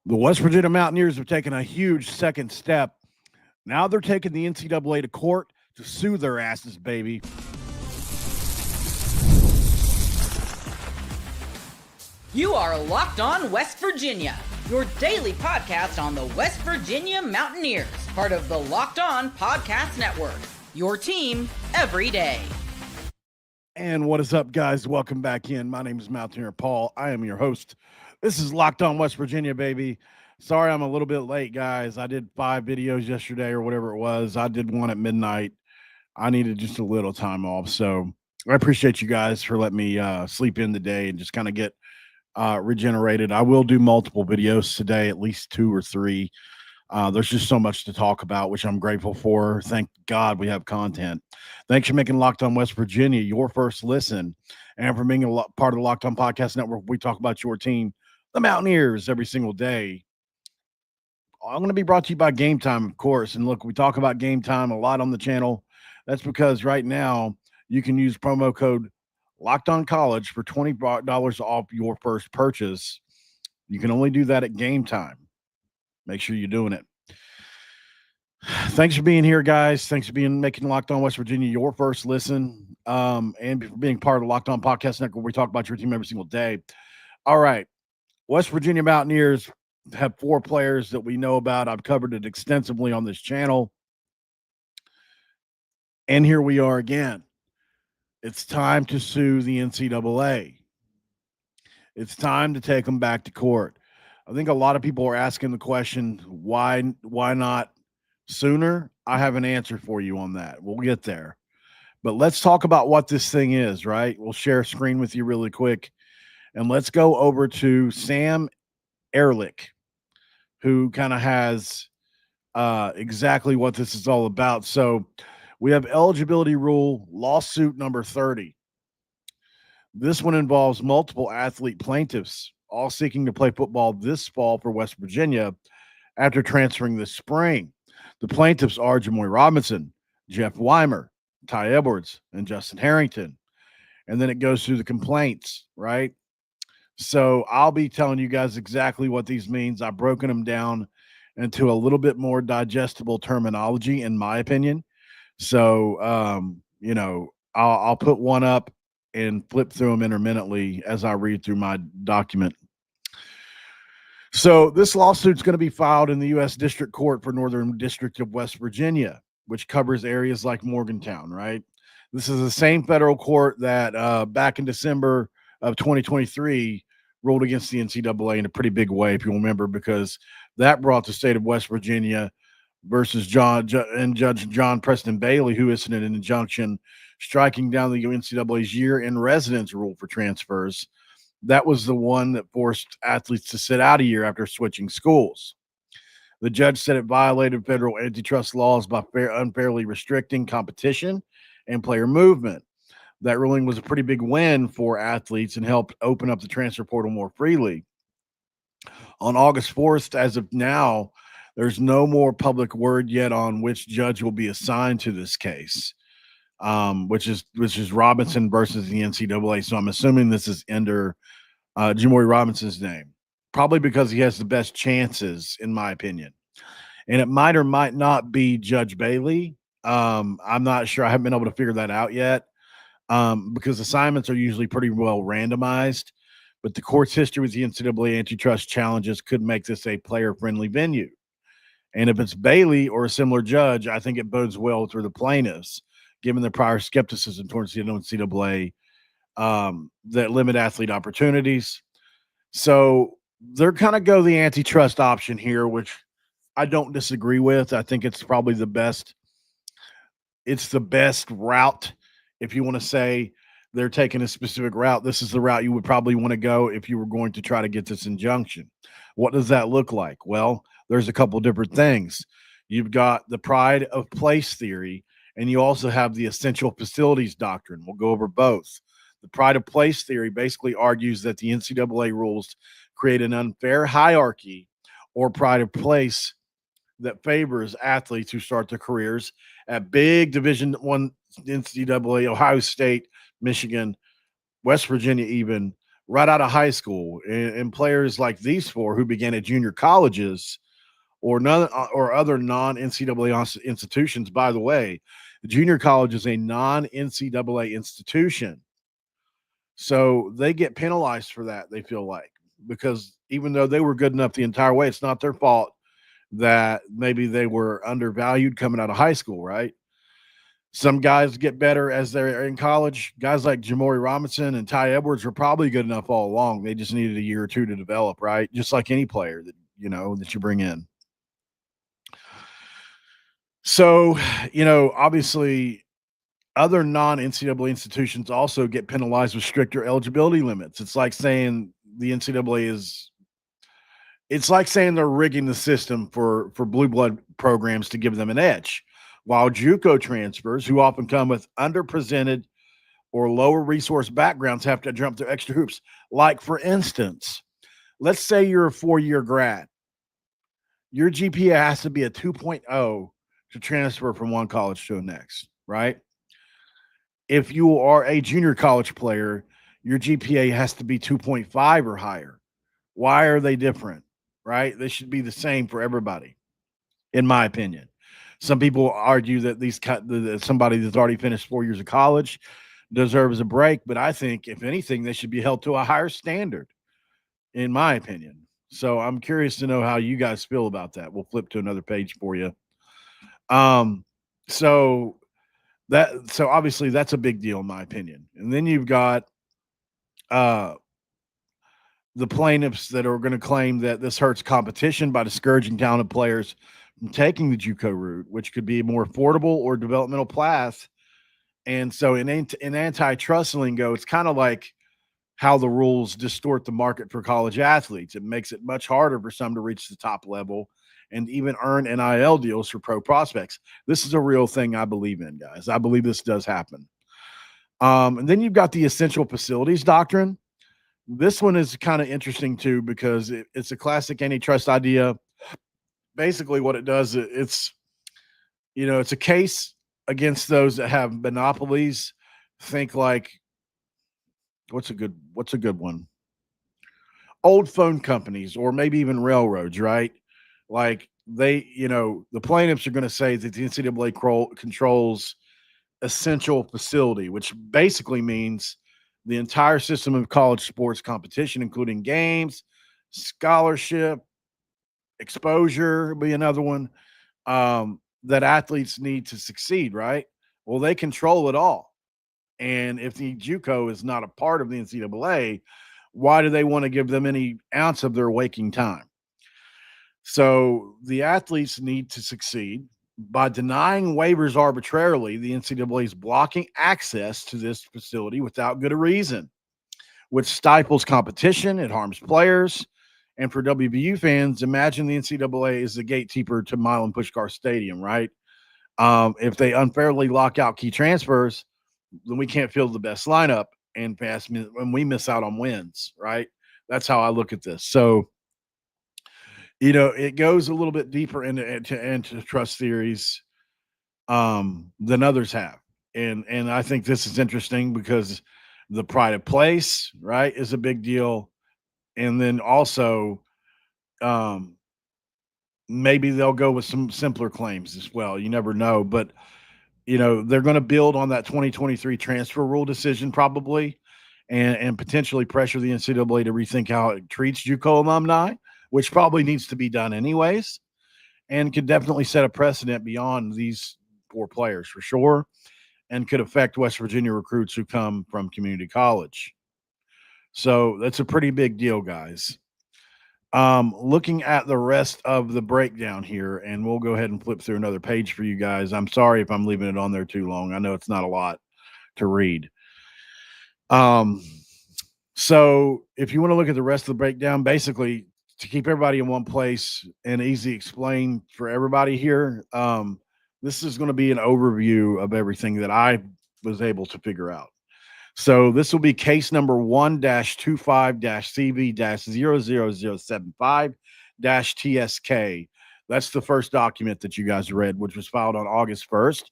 The West Virginia Mountaineers have taken a huge second step. Now they're taking the NCAA to court to sue their asses, baby. You are Locked On West Virginia, your daily podcast on the West Virginia Mountaineers, part of the Locked On Podcast Network, your team every day. And what is up, guys? Welcome back in. My name is Mountaineer Paul. I am your host. This is Locked On West Virginia, baby. Sorry I'm a little bit late, guys. I did 5 videos yesterday or whatever it was. I did one at midnight. I needed just a little time off. So I appreciate you guys for letting me sleep in today and just kind of get regenerated. I will do multiple videos today, at least 2 or 3. There's just so much to talk about, which I'm grateful for. Thank God we have content. Thanks for making Locked On West Virginia your first listen, and for being part of the Locked On Podcast Network. We talk about your team, the Mountaineers, every single day. I'm going to be brought to you by Game Time, of course. And look, we talk about Game Time a lot on the channel. That's because right now you can use promo code Locked On College for $20 off your first purchase. You can only do that at Game Time. Make sure you're doing it. Thanks for being here, guys. Thanks for making Locked On West Virginia your first listen, and for being part of the Locked On Podcast Network, where we talk about your team every single day. All right. West Virginia Mountaineers have 4 players that we know about. I've covered it extensively on this channel. And here we are again. It's time to sue the NCAA. It's time to take them back to court. I think a lot of people are asking the question, why not sooner? I have an answer for you on that. We'll get there. But let's talk about what this thing is, right? We'll share a screen with you really quick. And let's go over to Sam Ehrlich, who kind of has exactly what this is all about. So we have eligibility rule lawsuit number 30. This one involves multiple athlete plaintiffs, all seeking to play football this fall for West Virginia after transferring this spring. The plaintiffs are Jimoy Robinson, Jeff Weimer, Ty Edwards, and Justin Harrington. And then it goes through the complaints, right? So I'll be telling you guys exactly what these means. I've broken them down into a little bit more digestible terminology, in my opinion. So, I'll put one up and flip through them intermittently as I read through my document. So this lawsuit is going to be filed in the U.S. District Court for Northern District of West Virginia, which covers areas like Morgantown, right? This is the same federal court that back in December of 2023 ruled against the NCAA in a pretty big way, if you remember, because that brought the state of West Virginia versus Judge John Preston Bailey, who issued an injunction striking down the NCAA's year in residence rule for transfers. That was the one that forced athletes to sit out a year after switching schools. The judge said it violated federal antitrust laws by unfairly restricting competition and player movement. That ruling was a pretty big win for athletes and helped open up the transfer portal more freely. On August 4th, as of now, there's no more public word yet on which judge will be assigned to this case, which is Robinson versus the NCAA. So I'm assuming this is under Jimoy Robinson's name, probably because he has the best chances, in my opinion. And it might or might not be Judge Bailey. I'm not sure. I haven't been able to figure that out yet. Because assignments are usually pretty well randomized, but the court's history with the NCAA antitrust challenges could make this a player-friendly venue. And if it's Bailey or a similar judge, I think it bodes well for the plaintiffs, given the prior skepticism towards the NCAA that limit athlete opportunities. So they're kind of go the antitrust option here, which I don't disagree with. I think it's probably the best. It's the best route. If you want to say they're taking a specific route, this is the route you would probably want to go if you were going to try to get this injunction. What does that look like? Well, there's a couple different things. You've got the pride of place theory, and you also have the essential facilities doctrine. We'll go over both. The pride of place theory basically argues that the NCAA rules create an unfair hierarchy or pride of place that favors athletes who start their careers at big Division I NCAA, Ohio State, Michigan, West Virginia even, right out of high school, and players like these four who began at junior colleges or other non-NCAA institutions. By the way, junior college is a non-NCAA institution, so they get penalized for that. They feel like, because even though they were good enough the entire way, it's not their fault that maybe they were undervalued coming out of high school, right? Some guys get better as they're in college. Guys like Jamori Robinson and Ty Edwards were probably good enough all along. They just needed a year or two to develop, right? Just like any player that that you bring in. So, obviously, other non-NCAA institutions also get penalized with stricter eligibility limits. It's like saying the NCAA it's like saying they're rigging the system for blue blood programs to give them an edge, while JUCO transfers, who often come with underrepresented or lower resource backgrounds, have to jump through extra hoops. Like, for instance, let's say you're a 4-year grad. Your GPA has to be a 2.0 to transfer from one college to the next, right? If you are a junior college player, your GPA has to be 2.5 or higher. Why are they different, right? They should be the same for everybody, in my opinion. Some people argue that somebody that's already finished 4 years of college deserves a break, but I think, if anything, they should be held to a higher standard, in my opinion. So I'm curious to know how you guys feel about that. We'll flip to another page for you. So obviously that's a big deal in my opinion. And then you've got the plaintiffs that are going to claim that this hurts competition by discouraging talented players from taking the JUCO route, which could be a more affordable or developmental path. And so in antitrust lingo, it's kind of like how the rules distort the market for college athletes. It makes it much harder for some to reach the top level and even earn NIL deals for pro prospects. This is a real thing I believe in, guys. I believe this does happen. And then you've got the essential facilities doctrine. This one is kind of interesting too, because it's a classic antitrust idea. Basically what it does, it's a case against those that have monopolies. Think like, what's a good one? Old phone companies, or maybe even railroads, right? Like, the plaintiffs are going to say that the NCAA controls essential facility, which basically means the entire system of college sports competition, including games, scholarship, exposure, be another one, that athletes need to succeed, right? Well, they control it all. And if the JUCO is not a part of the NCAA, why do they want to give them any ounce of their waking time? So the athletes need to succeed. By denying waivers arbitrarily, the NCAA is blocking access to this facility without good reason, which stifles competition. It harms players. And for WVU fans, imagine the NCAA is the gatekeeper to Milan Puskar Stadium, right? If they unfairly lock out key transfers, then we can't field the best lineup, and we miss out on wins, right? That's how I look at this. So, it goes a little bit deeper into trust theories than others have. And I think this is interesting because the pride of place, right, is a big deal. And then also, maybe they'll go with some simpler claims as well. You never know. But, they're going to build on that 2023 transfer rule decision probably, and potentially pressure the NCAA to rethink how it treats JUCO alumni, which probably needs to be done anyways, and could definitely set a precedent beyond these 4 players for sure, and could affect West Virginia recruits who come from community college. So that's a pretty big deal, guys. Looking at the rest of the breakdown here, and we'll go ahead and flip through another page for you guys. I'm sorry if I'm leaving it on there too long. I know it's not a lot to read. So if you want to look at the rest of the breakdown, basically to keep everybody in one place and easy explain for everybody here, this is going to be an overview of everything that I was able to figure out. So this will be case number 1-25-CV-00075-TSK. That's the first document that you guys read, which was filed on August 1st.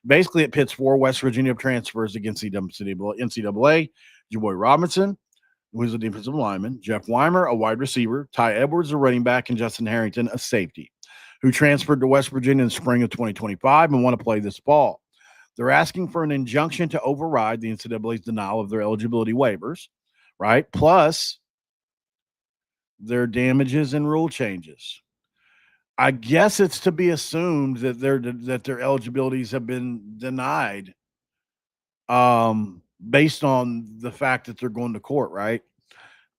Basically, it pits 4 West Virginia transfers against the NCAA: Jamori Robinson, who's a defensive lineman, Jeff Weimer, a wide receiver, Ty Edwards, a running back, and Justin Harrington, a safety, who transferred to West Virginia in the spring of 2025 and want to play this fall. They're asking for an injunction to override the NCAA's denial of their eligibility waivers, right? Plus their damages and rule changes. I guess it's to be assumed that their eligibilities have been denied based on the fact that they're going to court, right?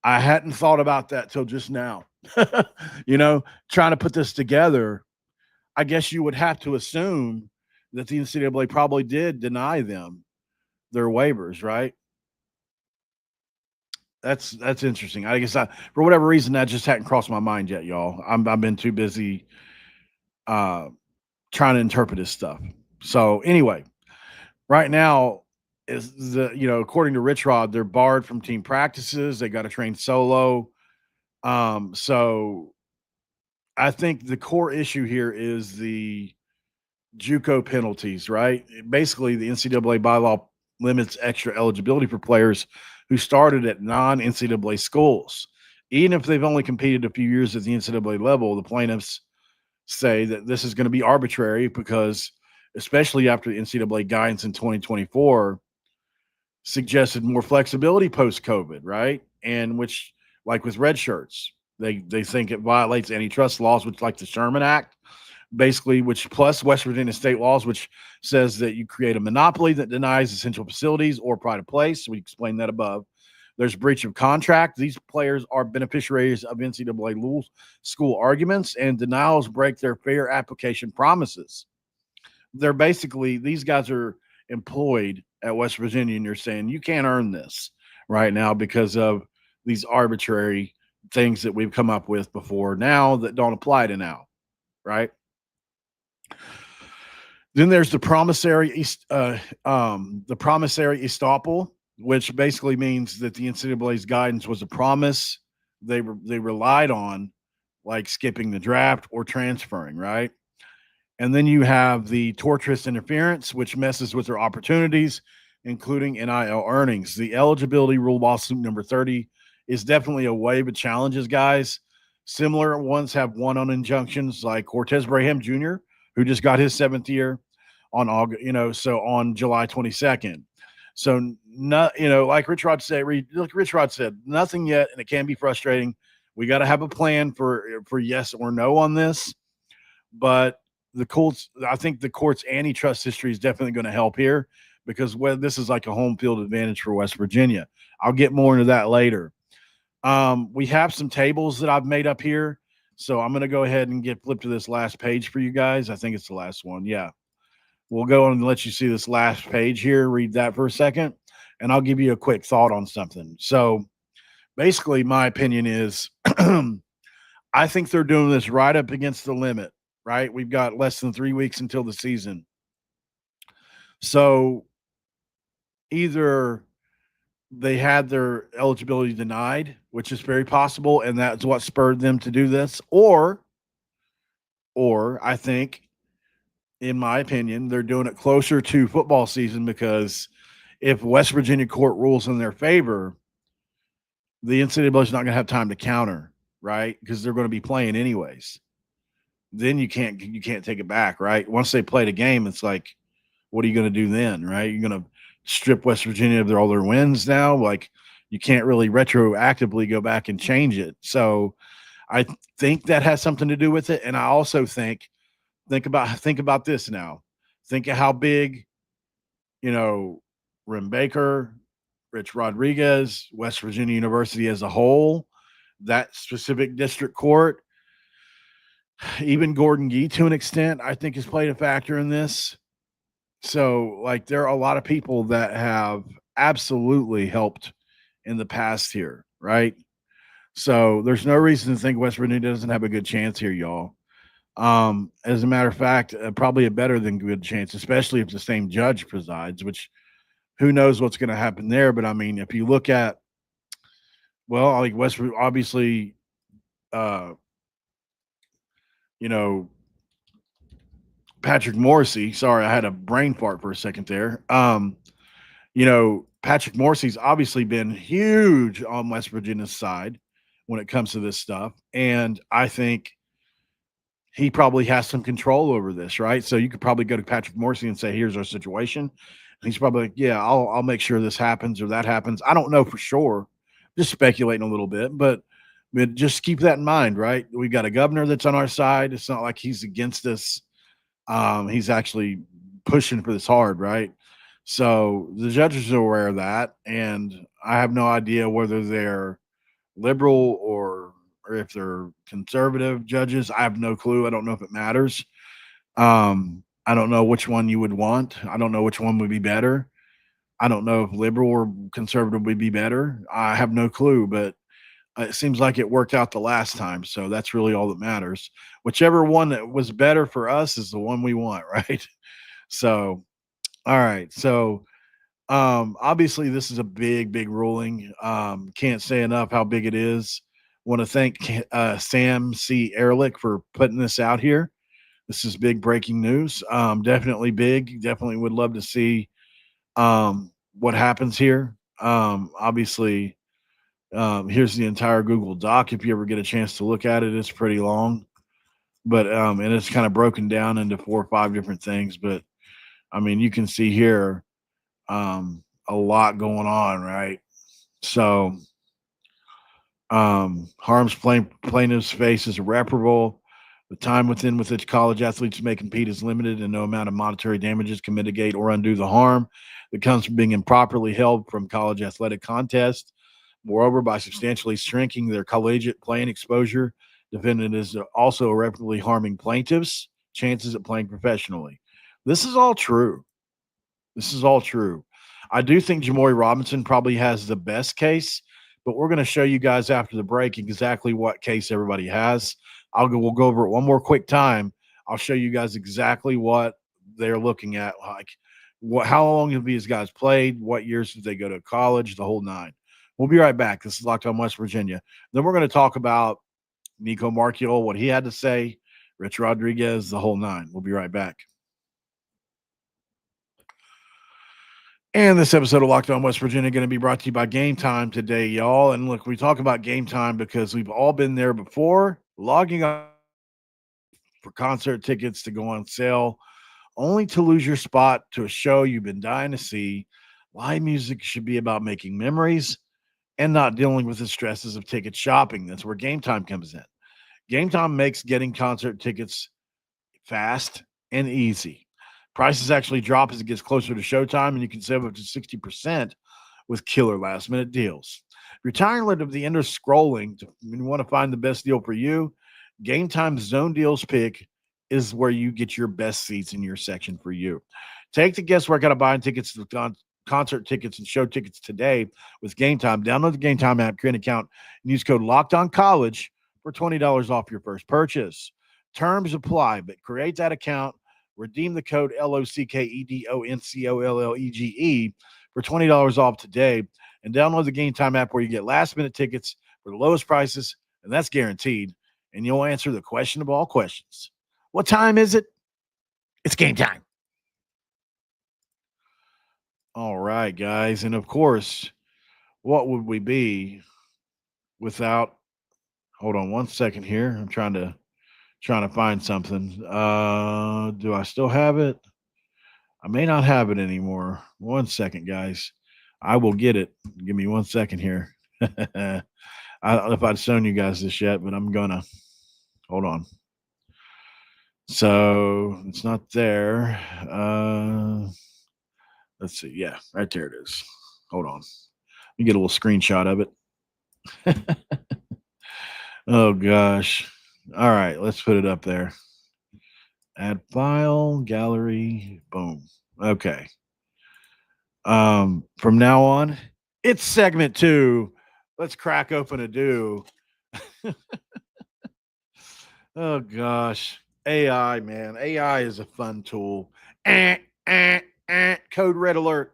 I hadn't thought about that till just now. Trying to put this together, I guess you would have to assume that the NCAA probably did deny them their waivers, right? That's interesting. I guess for whatever reason that just hadn't crossed my mind yet, y'all. I've been too busy trying to interpret this stuff. So anyway, right now is according to Rich Rod, they're barred from team practices. They got to train solo. So I think the core issue here is the JUCO penalties, right? Basically, the NCAA bylaw limits extra eligibility for players who started at non-NCAA schools. Even if they've only competed a few years at the NCAA level, the plaintiffs say that this is going to be arbitrary because, especially after the NCAA guidance in 2024 suggested more flexibility post-COVID, right? And which, like with red shirts, they think it violates antitrust laws, which like the Sherman Act, basically, which plus West Virginia state laws, which says that you create a monopoly that denies essential facilities or pride of place. We explained that above. There's breach of contract. These players are beneficiaries of NCAA school arguments, and denials break their fair application promises. They're basically, these guys are employed at West Virginia, and you're saying you can't earn this right now because of these arbitrary things that we've come up with before now that don't apply to now, right? Then there's the promissory estoppel, which basically means that the NCAA's guidance was a promise they relied on, like skipping the draft or transferring, right? And then you have the tortious interference, which messes with their opportunities, including NIL earnings. The eligibility rule lawsuit number 30 is definitely a wave of challenges, guys. Similar ones have won on injunctions, like Cortez Braham Jr., who just got his 7th year on August, so on July 22nd. So, like Rich Rod said, nothing yet, and it can be frustrating. We got to have a plan for yes or no on this, but I think the court's antitrust history is definitely going to help here because this is like a home field advantage for West Virginia. I'll get more into that later. We have some tables that I've made up here, so I'm going to go ahead and flip to this last page for you guys. I think it's the last one. Yeah. We'll go and let you see this last page here. Read that for a second, and I'll give you a quick thought on something. So basically, my opinion is I think they're doing this right up against the limit, right? We've got less than 3 weeks until the season. So either they had their eligibility denied, which is very possible, and that's what spurred them to do this, or I think, in my opinion, they're doing it closer to football season because if West Virginia court rules in their favor, the NCAA is not going to have time to counter, right? Because they're going to be playing anyways. Then you can't take it back, right? Once they play the game, it's like, what are you going to do then, right? You're going to strip West Virginia of all their wins now. Like, you can't really retroactively go back and change it. So I think that has something to do with it. And I also think about this now. Think of how big, Rim Baker, Rich Rodriguez, West Virginia University as a whole, that specific district court, even Gordon Gee to an extent, I think has played a factor in this. So, like, there are a lot of people that have absolutely helped in the past here, right? So there's no reason to think West Virginia doesn't have a good chance here, y'all. As a matter of fact, probably a better than good chance, especially if the same judge presides, which who knows what's going to happen there. But I mean, if you look at, well, like West, obviously, Patrick Morrissey, sorry, I had a brain fart for a second there. Patrick Morrissey's obviously been huge on West Virginia's side when it comes to this stuff. And I think he probably has some control over this, right? So you could probably go to Patrick Morrissey and say, here's our situation. And he's probably like, yeah, I'll make sure this happens or that happens. I don't know for sure. Just speculating a little bit, but just keep that in mind, right? We've got a governor that's on our side. It's not like he's against us. He's actually pushing for this hard, right? So the judges are aware of that, and I have no idea whether they're liberal or if they're conservative judges. I have no clue. I don't know if it matters. I don't know which one you would want. I don't know which one would be better. I don't know if liberal or conservative would be better. I have no clue, but it seems like it worked out the last time. So that's really all that matters. Whichever one that was better for us is the one we want, right? So, all right. So, obviously, this is a big ruling. Can't say enough how big it is. Want to thank Sam C. Ehrlich for putting this out here. This is big breaking news. Definitely big. Definitely would love to see what happens here. Obviously, here's the entire Google Doc. If you ever get a chance to look at it, it's pretty long, but and it's kind of broken down into 4 or 5 different things. But I mean, you can see here a lot going on, right? So, harms plaintiff's face is irreparable. The time within which college athletes may compete is limited, and no amount of monetary damages can mitigate or undo the harm that comes from being improperly held from college athletic contests. Moreover, by substantially shrinking their collegiate playing exposure, defendant is also irreparably harming plaintiffs' chances at playing professionally. This is all true. This is all true. I do think Jamori Robinson probably has the best case, but we're going to show you guys after the break exactly what case everybody has. We'll go over it one more quick time. I'll show you guys exactly what they're looking at, like how long have these guys played, what years did they go to college, the whole nine. We'll be right back. This is Locked On West Virginia. Then we're going to talk about Nico Marchiol, what he had to say, Rich Rodriguez, the whole nine. We'll be right back. And this episode of Locked On West Virginia going to be brought to you by Game Time today, y'all. And look, we talk about Game Time because we've all been there before, logging up for concert tickets to go on sale, only to lose your spot to a show you've been dying to see. Live music should be about making memories and not dealing with the stresses of ticket shopping. That's where Game Time comes in. Game Time makes getting concert tickets fast and easy. Prices actually drop as it gets closer to showtime, and you can save up to 60% with killer last-minute deals. If you're tired of the end of scrolling and you want to find the best deal for you, Game Time's Zone Deals pick is where you get your best seats in your section for you. Take the guesswork out of buying tickets to concert tickets and show tickets today with Game Time. Download the Game Time app, create an account, and use code LOCKEDONCOLLEGE for $20 off your first purchase. Terms apply, but create that account. Redeem the code LOCKEDONCOLLEGE for $20 off today, and download the Game Time app where you get last-minute tickets for the lowest prices, and that's guaranteed, and you'll answer the question of all questions. What time is it? It's game time. All right, guys, and of course, what would we be without – hold on one second here. I'm trying to find something. Do I still have it? I may not have it anymore. One second, guys. I will get it. Give me 1 second here. I don't know if I'd shown you guys this yet, but I'm gonna. Hold on. So it's not there. Let's see. Yeah, right there it is. Hold on. Let me get a little screenshot of it. Oh gosh. All right, let's put it up there. Add file, gallery, boom. Okay. From now on, it's segment 2. Let's crack open a do. Oh gosh. AI, man. AI is a fun tool. Code red alert.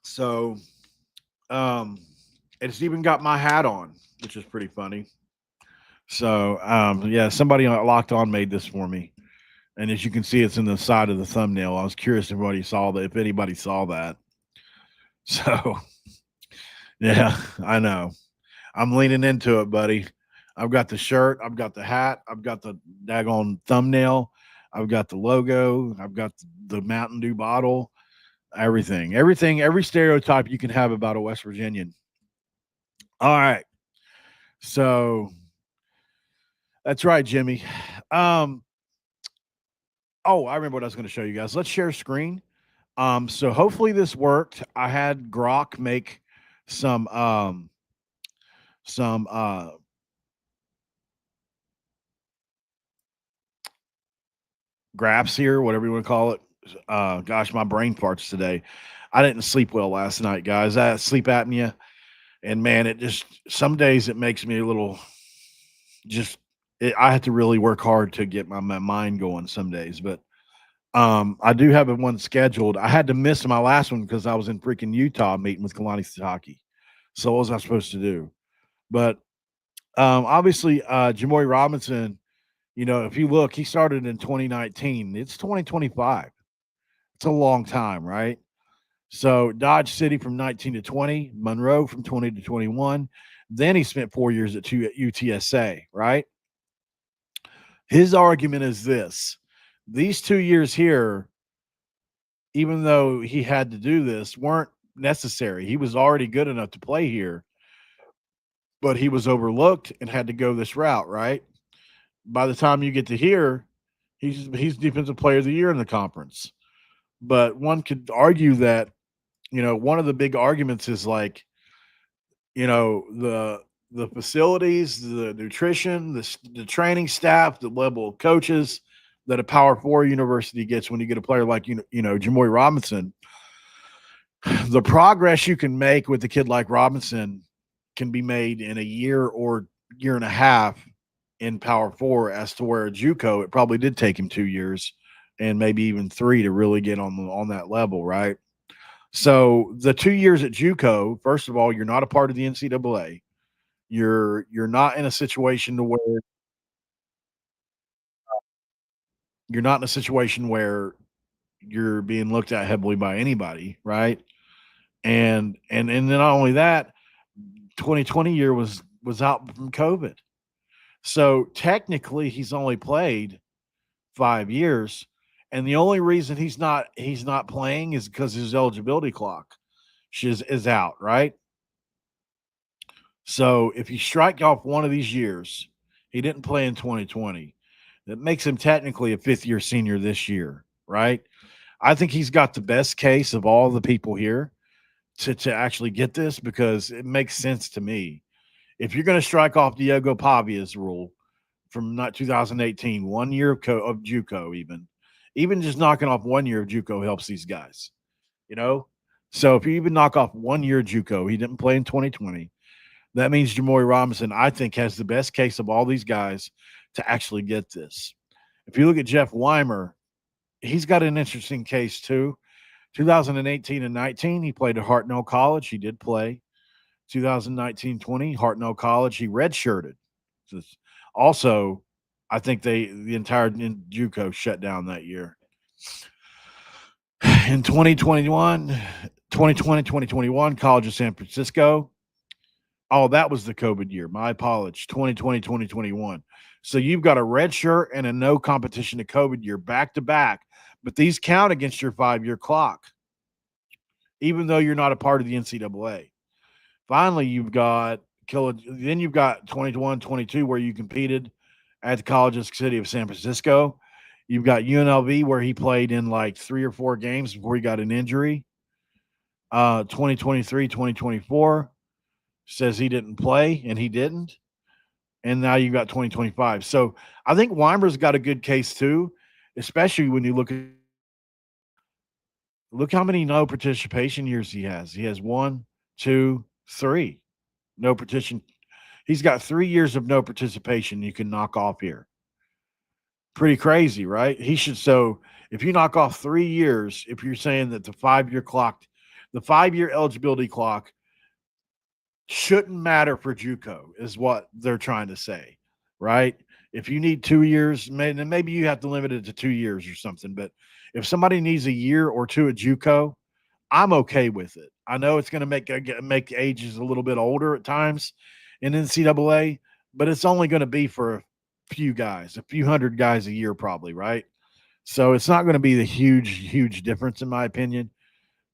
So it's even got my hat on, which is pretty funny. So yeah, somebody on Locked On made this for me. And as you can see, it's in the side of the thumbnail. I was curious if anybody saw that. If anybody saw that, so yeah, I know. I'm leaning into it, buddy. I've got the shirt, I've got the hat, I've got the daggone thumbnail, I've got the logo, I've got the Mountain Dew bottle, everything, every stereotype you can have about a West Virginian. All right. So that's right, Jimmy. Um, oh, I remember what I was going to show you guys. Let's share screen. So hopefully this worked. I had Grok make some some graphs here, whatever you want to call it. Gosh, my brain farts today. I didn't sleep well last night, guys. I had sleep apnea, and man, it just some days it makes me a little just. I have to really work hard to get my mind going some days, but I do have one scheduled. I had to miss my last one because I was in freaking Utah meeting with Kalani Sitake. So what was I supposed to do? But obviously, Jamori Robinson, if you look, he started in 2019. It's 2025. It's a long time, right? So Dodge City from 19 to 20, Monroe from 20 to 21. Then he spent 4 years at UTSA, right? His argument is this: these 2 years here, even though he had to do this, weren't necessary. He was already good enough to play here, but he was overlooked and had to go this route, right? By the time you get to here, he's defensive player of the year in the conference. But one could argue that, one of the big arguments is like, the facilities, the nutrition, the training staff, the level of coaches that a Power Four university gets when you get a player like Jamori Robinson. The progress you can make with a kid like Robinson can be made in a year or year and a half in Power Four, as to where JUCO, it probably did take him 2 years and maybe even 3 to really get on that level, right? So the 2 years at JUCO, first of all, you're not a part of the NCAA. You're not in a situation to where you're not in a situation where you're being looked at heavily by anybody, right? And then not only that, 2020 year was out from COVID. So technically he's only played 5 years, and the only reason he's not playing is because his eligibility clock is out, right? So if you strike off one of these years, he didn't play in 2020. That makes him technically a fifth year senior this year, right? I think he's got the best case of all the people here to actually get this, because it makes sense to me. If you're going to strike off Diego Pavia's rule from not 2018, 1 year of JUCO, even just knocking off 1 year of JUCO helps these guys, you know. So if you even knock off 1 year of JUCO, he didn't play in 2020. That means Jamori Robinson, I think, has the best case of all these guys to actually get this. If you look at Jeff Weimer, he's got an interesting case too. 2018 and 19, he played at Hartnell College. He did play. 2019-20, Hartnell College, he redshirted. Also, I think the entire JUCO shut down that year. In 2021, 2020, 2021, College of San Francisco. Oh, that was the COVID year. My apologies. 2020, 2021. So you've got a red shirt and a no competition to COVID year back to back, but these count against your 5-year clock, even though you're not a part of the NCAA. Finally, you've got 21, 22, where you competed at the College City of San Francisco. You've got UNLV, where he played in like 3 or 4 games before he got an injury. 2023, 2024 says he didn't play, and he didn't. And now you've got 2025. So I think Weimer's got a good case too, especially when you look how many no participation years he has. He has 1, 2, 3 no participation. He's got 3 years of no participation you can knock off here. Pretty crazy, right? So if you knock off 3 years, if you're saying that the 5-year eligibility clock shouldn't matter for JUCO, is what they're trying to say, right? If you need 2 years, then maybe you have to limit it to 2 years or something. But if somebody needs a year or two at JUCO, I'm okay with it. I know it's going to make ages a little bit older at times in NCAA, but it's only going to be for a few guys, a few hundred guys a year, probably, right? So it's not going to be the huge difference, in my opinion.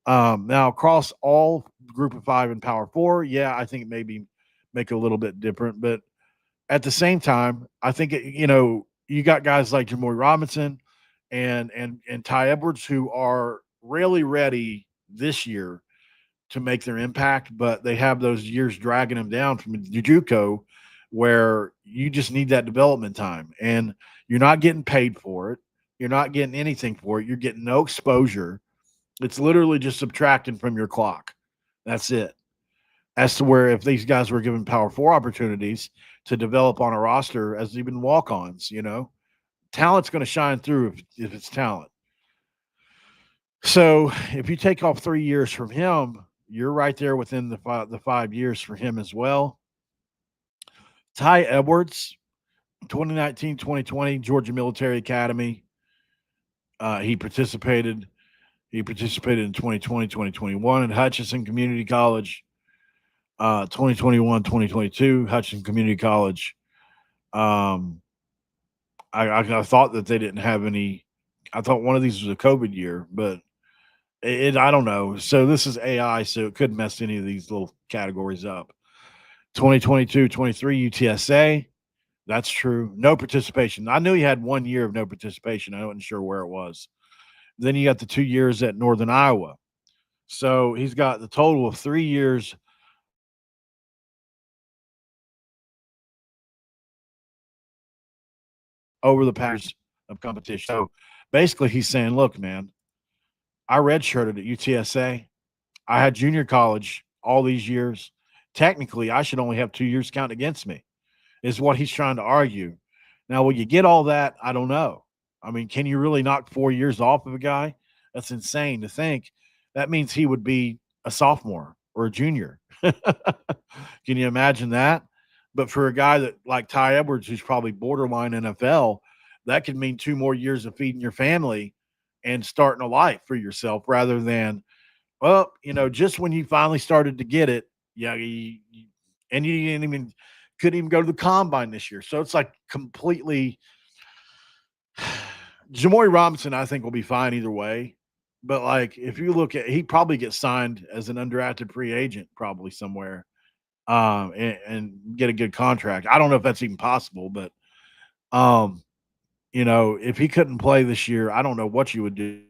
Now, across all Group of Five and Power Four, yeah, I think maybe make it a little bit different, but at the same time, I think you got guys like Jamoy Robinson and Ty Edwards who are really ready this year to make their impact, but they have those years dragging them down from JUCO, where you just need that development time, and you're not getting paid for it. You're not getting anything for it. You're getting no exposure. It's literally just subtracting from your clock. That's it. As to where if these guys were given Power Four opportunities to develop on a roster as even walk-ons, talent's going to shine through if it's talent. So if you take off 3 years from him, you're right there within the 5 years for him as well. Ty Edwards, 2019, 2020, Georgia Military Academy. He participated in 2020, 2021 at Hutchinson Community College. 2021, 2022, Hutchinson Community College. I thought that they didn't have any. I thought one of these was a COVID year, but I don't know. So this is AI, so it could mess any of these little categories up. 2022, 23 UTSA. That's true. No participation. I knew he had 1 year of no participation. I wasn't sure where it was. Then you got the 2 years at Northern Iowa. So he's got the total of 3 years over the past of competition. So basically, he's saying, look, man, I redshirted at UTSA. I had junior college all these years. Technically, I should only have 2 years counted against me, is what he's trying to argue. Now, will you get all that? I don't know. I mean, can you really knock 4 years off of a guy? That's insane to think. That means he would be a sophomore or a junior. Can you imagine that? But for a guy that like Ty Edwards, who's probably borderline NFL, that could mean 2 more years of feeding your family and starting a life for yourself rather than, well, just when you finally started to get it, yeah, and you didn't even couldn't even go to the combine this year. So it's like completely. Jamoy Robinson, I think, will be fine either way. But like, if you look at, he probably gets signed as an undrafted free agent, probably somewhere, and get a good contract. I don't know if that's even possible, but if he couldn't play this year, I don't know what you would do.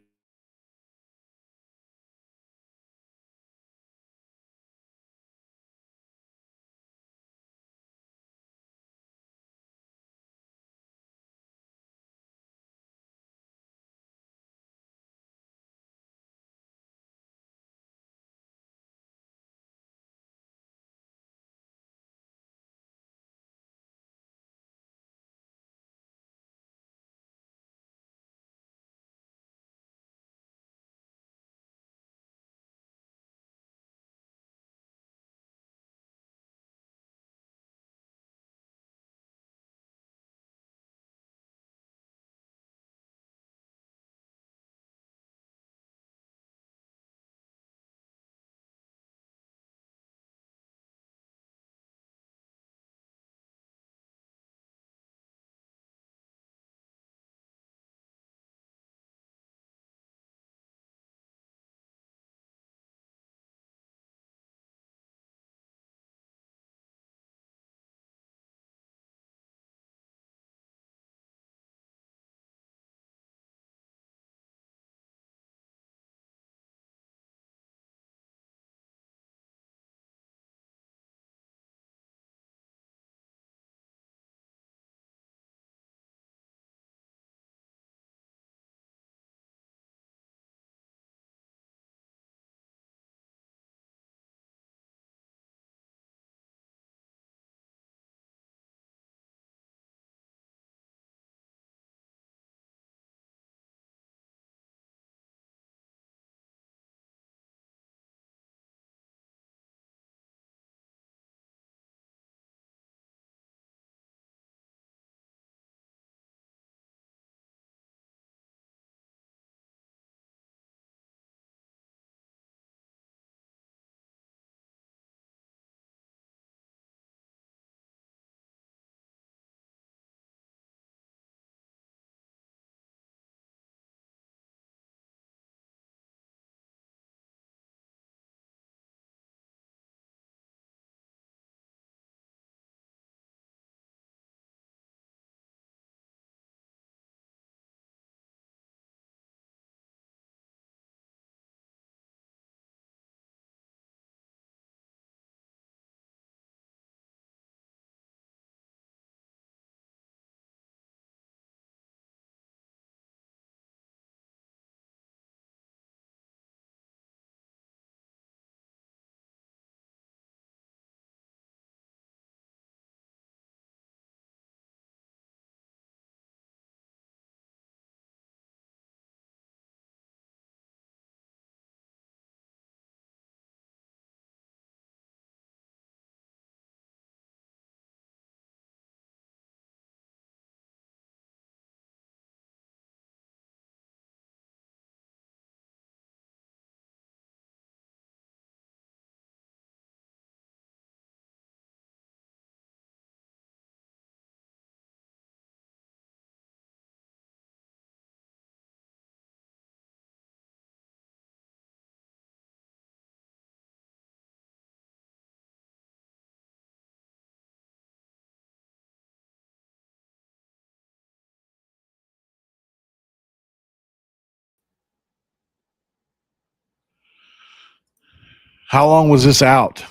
How long was this out?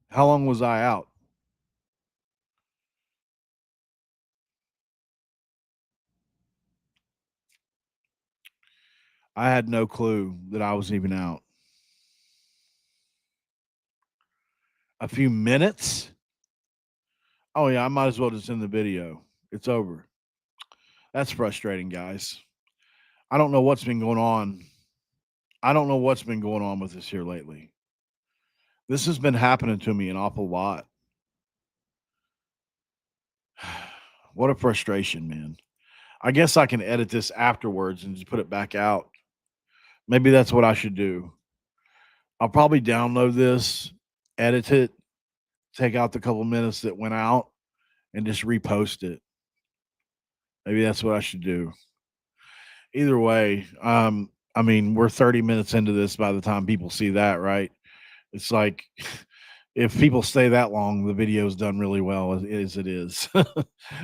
How long was I out? I had no clue that I was even out. A few minutes? Oh, yeah, I might as well just end the video. It's over. That's frustrating, guys. I don't know what's been going on. I don't know what's been going on with this here lately. This has been happening to me an awful lot. What a frustration, man. I guess I can edit this afterwards and just put it back out. Maybe that's what I should do. I'll probably download this, edit it, take out the couple minutes that went out, and just repost it. Maybe that's what I should do. Either way, I mean, we're 30 minutes into this by the time people see that, right? It's like if people stay that long, the video's done really well as it is.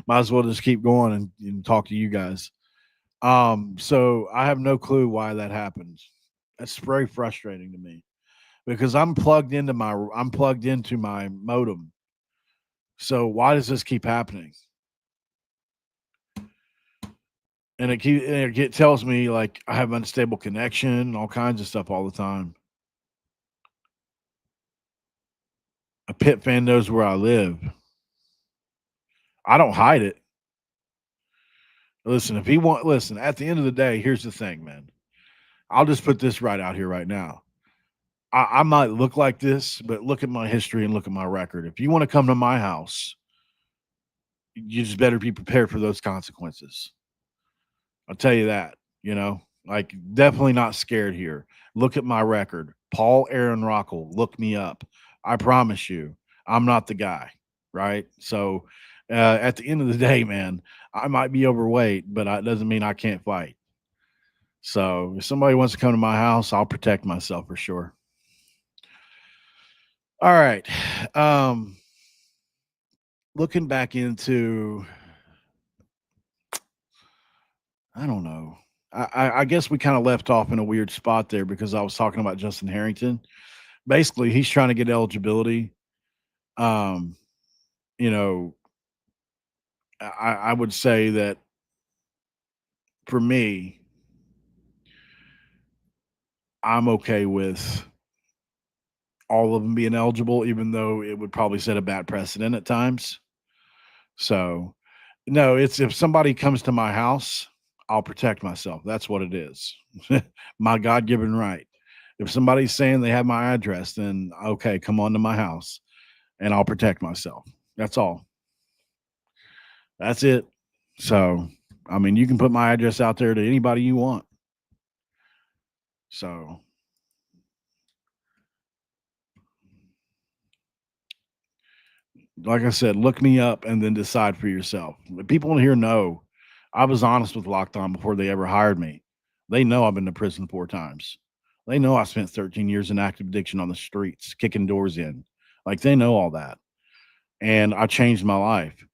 Might as well just keep going and talk to you guys. So I have no clue why that happened. That's very frustrating to me because I'm plugged into my modem. So why does this keep happening? And it tells me like I have unstable connection, all kinds of stuff all the time. A pit fan knows where I live. I don't hide it. Listen, at the end of the day, here's the thing, man. I'll just put this right out here right now. I might look like this, but look at my history and look at my record. If you want to come to my house, you just better be prepared for those consequences. I'll tell you that, like definitely not scared here. Look at my record. Paul Aaron Rockel, look me up. I promise you, I'm not the guy, right? So at the end of the day, man, I might be overweight, but it doesn't mean I can't fight. So if somebody wants to come to my house, I'll protect myself for sure. All right. Looking back into, I don't know. I guess we kind of left off in a weird spot there because I was talking about Justin Harrington. Basically, he's trying to get eligibility. Um, you know, I would say that for me, I'm okay with all of them being eligible, even though it would probably set a bad precedent at times. So, no, it's if somebody comes to my house, I'll protect myself. That's what it is. My God given right. If somebody's saying they have my address, then okay, come on to my house and I'll protect myself. That's all. That's it. So, I mean, you can put my address out there to anybody you want. So, like I said, look me up and then decide for yourself. The people in here know I was honest with Locked On before they ever hired me. They know I've been to prison 4 times. They know I spent 13 years in active addiction on the streets, kicking doors in. Like they know all that. And I changed my life.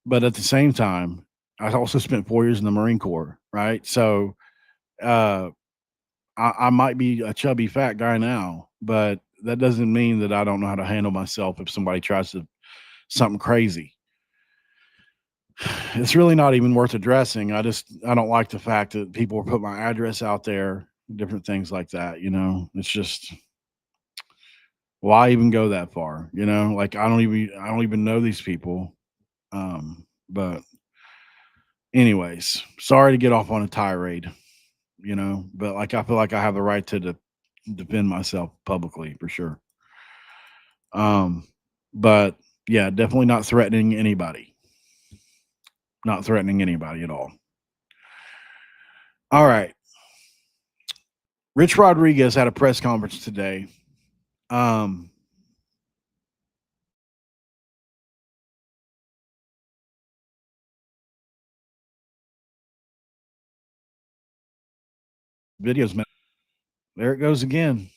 But at the same time, I also spent 4 years in the Marine Corps, right? So uh, I might be a chubby fat guy now, but that doesn't mean that I don't know how to handle myself if somebody tries to something crazy. It's really not even worth addressing. I don't like the fact that people put my address out there, different things like that. It's just why even go that far? Like I don't even know these people. But anyways, sorry to get off on a tirade. But like I feel like I have the right to defend myself publicly for sure. But yeah, definitely not threatening anybody. Not threatening anybody at all. All right. Rich Rodriguez had a press conference today. Videos, man. There it goes again.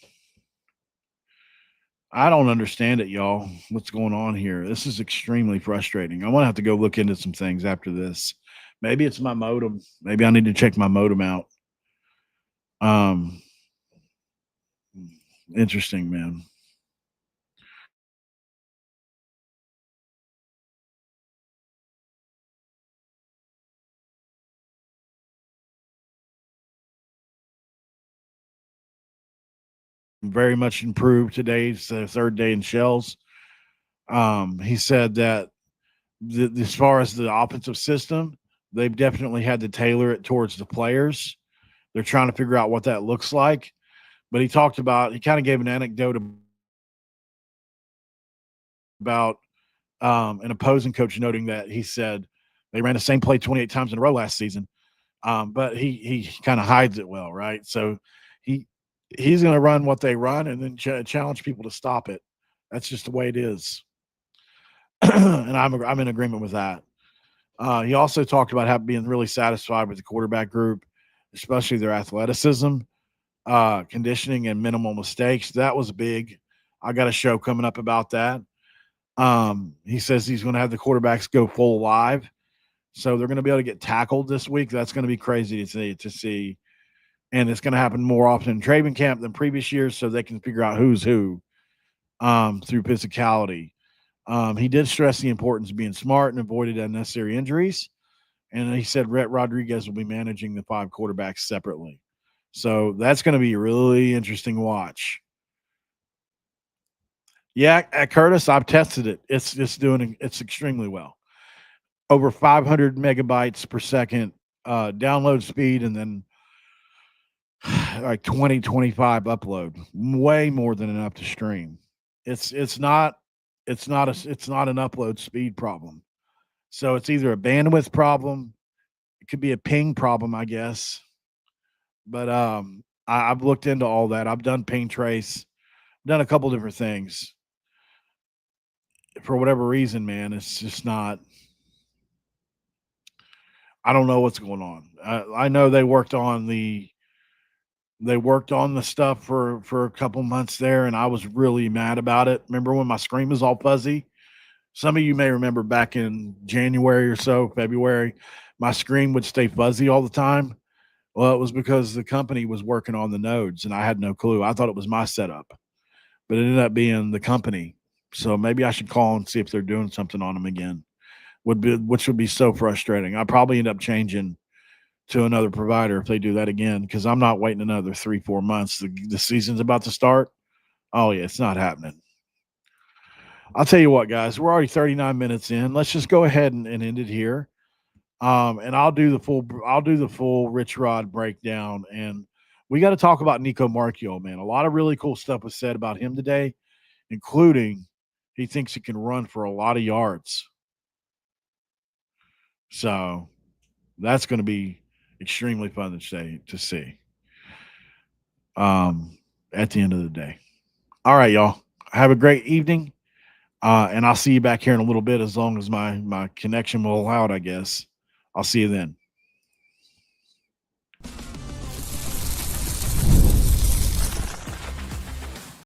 I don't understand it, y'all. What's going on here? This is extremely frustrating. I'm gonna have to go look into some things after this. Maybe it's my modem. Maybe I need to check my modem out. Um, Interesting, man. Very much improved. Today's the third day in shells. He said that as far as the offensive system, they've definitely had to tailor it towards the players. They're trying to figure out what that looks like. But he kind of gave an anecdote about an opposing coach noting that he said they ran the same play 28 times in a row last season. But he kind of hides it well, right? So he he's going to run what they run and then challenge people to stop it. That's just the way it is, and I'm in agreement with that. He also talked about being really satisfied with the quarterback group, especially their athleticism, conditioning, and minimal mistakes. That was big. I got a show coming up about that. He says he's going to have the quarterbacks go full live, so they're going to be able to get tackled this week. That's going to be crazy to see, and it's going to happen more often in training camp than previous years, so they can figure out who's who through physicality. He did stress the importance of being smart and avoided unnecessary injuries. And he said Rhett Rodriguez will be managing the 5 quarterbacks separately. So that's going to be a really interesting watch. Yeah, at Curtis, I've tested it. It's extremely well. Over 500 megabytes per second download speed, and then like 25 upload. Way more than enough to stream. It's not an upload speed problem. So it's either a bandwidth problem, it could be a ping problem, I guess. But I've looked into all that. I've done ping trace, done a couple different things. For whatever reason, man, it's just not. I don't know what's going on. I know they worked on the stuff for a couple months there, and I was really mad about it. Remember when my screen was all fuzzy? Some of you may remember back in January or so, February, my screen would stay fuzzy all the time. Well, it was because the company was working on the nodes, and I had no clue. I thought it was my setup, but it ended up being the company. So maybe I should call and see if they're doing something on them again. Which would be so frustrating. I'd probably end up changing to another provider if they do that again, because I'm not waiting another 3-4 months. The season's about to start. Oh yeah, it's not happening. I'll tell you what, guys, we're already 39 minutes in. Let's just go ahead and end it here. And I'll do the full Rich Rod breakdown. And we got to talk about Nico Marchiol, man. A lot of really cool stuff was said about him today, including he thinks he can run for a lot of yards. So that's going to be extremely fun to see. At the end of the day. All right, y'all. Have a great evening. And I'll see you back here in a little bit, as long as my connection will allow it, I guess. I'll see you then.